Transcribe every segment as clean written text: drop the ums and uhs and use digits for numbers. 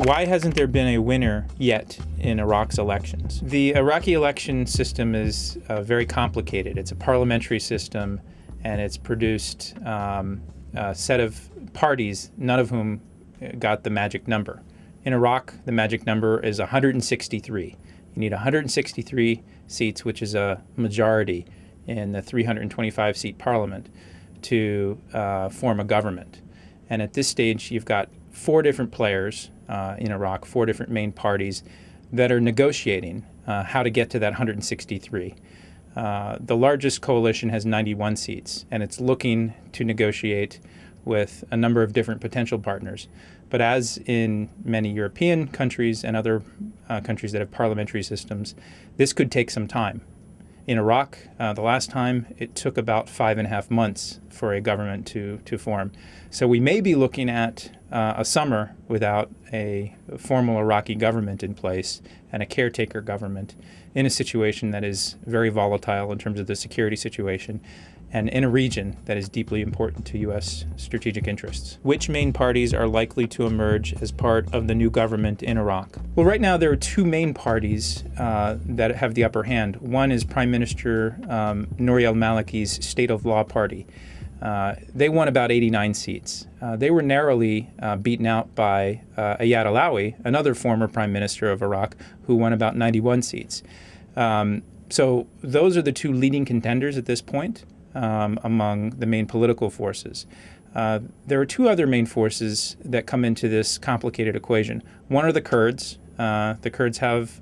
Why hasn't there been a winner yet in Iraq's elections? The Iraqi election system is very complicated. It's a parliamentary system, and it's produced a set of parties, none of whom got the magic number. In Iraq, the magic number is 163. You need 163 seats, which is a majority in the 325-seat parliament, to form a government. And at this stage, you've got 4 different players in Iraq, 4 different main parties that are negotiating how to get to that 163. The largest coalition has 91 seats, and it's looking to negotiate with a number of different potential partners. But as in many European countries and other countries that have parliamentary systems, this could take some time. In Iraq, the last time, it took about 5.5 months for a government to form. So we may be looking at a summer without a formal Iraqi government in place and a caretaker government in a situation that is very volatile in terms of the security situation and in a region that is deeply important to U.S. strategic interests. Which main parties are likely to emerge as part of the new government in Iraq? Well, right now there are 2 main parties that have the upper hand. One is Prime Minister Nouri al-Maliki's State of Law party. They won about 89 seats. They were narrowly beaten out by Ayad Alawi, another former prime minister of Iraq, who won about 91 seats. So those are the 2 leading contenders at this point among the main political forces. There are 2 other main forces that come into this complicated equation. One are the Kurds. The Kurds have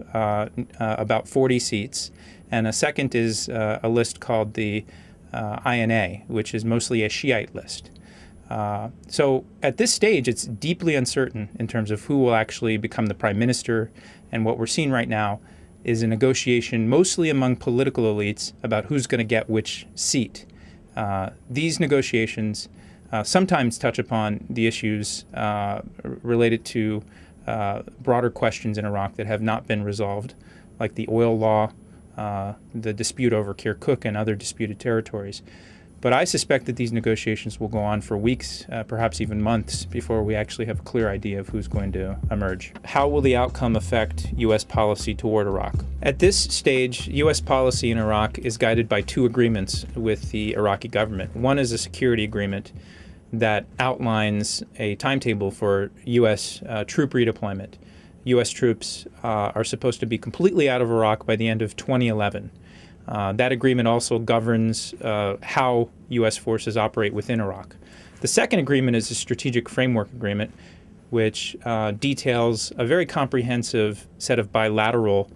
about 40 seats. And a second is a list called the INA, which is mostly a Shiite list. So at this stage, it's deeply uncertain in terms of who will actually become the prime minister. And what we're seeing right now is a negotiation mostly among political elites about who's going to get which seat. These negotiations sometimes touch upon the issues related to broader questions in Iraq that have not been resolved, like the oil law, the dispute over Kirkuk and other disputed territories. But I suspect that these negotiations will go on for weeks, perhaps even months, before we actually have a clear idea of who's going to emerge. How will the outcome affect U.S. policy toward Iraq? At this stage, U.S. policy in Iraq is guided by 2 agreements with the Iraqi government. One is a security agreement that outlines a timetable for U.S. Troop redeployment. U.S. troops are supposed to be completely out of Iraq by the end of 2011. That agreement also governs how U.S. forces operate within Iraq. The second agreement is a strategic framework agreement, which details a very comprehensive set of bilateral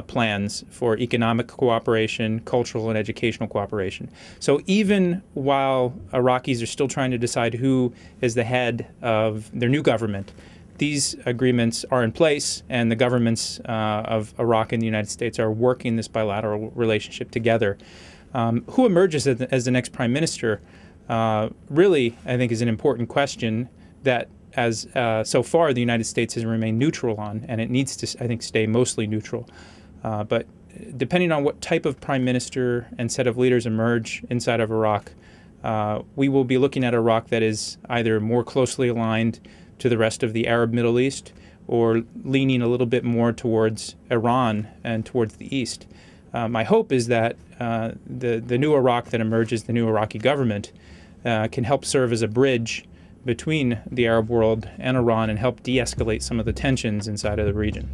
plans for economic cooperation, cultural and educational cooperation. So even while Iraqis are still trying to decide who is the head of their new government, these agreements are in place, and the governments of Iraq and the United States are working this bilateral relationship together. Who emerges as the next prime minister really, I think, is an important question that, as so far, the United States has remained neutral on, and it needs to, I think, stay mostly neutral. But depending on what type of prime minister and set of leaders emerge inside of Iraq, we will be looking at Iraq that is either more closely aligned to the rest of the Arab Middle East, or leaning a little bit more towards Iran and towards the East. My hope is that the new Iraq that emerges, the new Iraqi government, can help serve as a bridge between the Arab world and Iran and help de-escalate some of the tensions inside of the region.